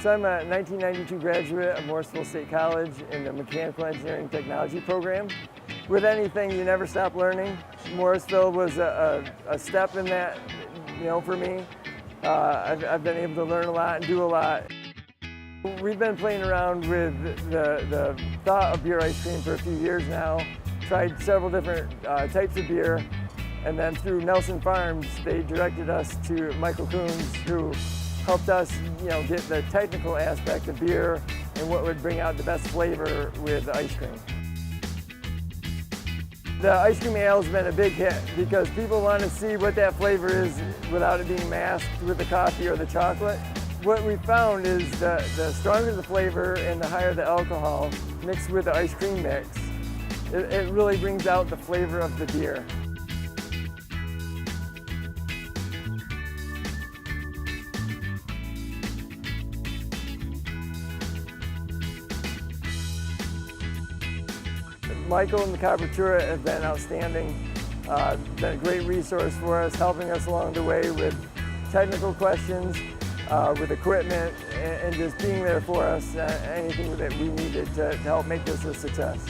So I'm a 1992 graduate of Morrisville State College in the Mechanical Engineering Technology program. With anything, you never stop learning. Morrisville was a step in that, for me. I've been able to learn a lot and do a lot. We've been playing around with the thought of beer ice cream for a few years now. Tried several different types of beer, and then through Nelson Farms, they directed us to Michael Coons, who helped us, get the technical aspect of beer and what would bring out the best flavor with ice cream. The ice cream ale has been a big hit because people want to see what that flavor is without it being masked with the coffee or the chocolate. What we found is the stronger the flavor and the higher the alcohol mixed with the ice cream mix, it really brings out the flavor of the beer. Michael and the Carpintura have been outstanding, been a great resource for us, helping us along the way with technical questions, with equipment, and just being there for us, anything that we needed to help make this a success.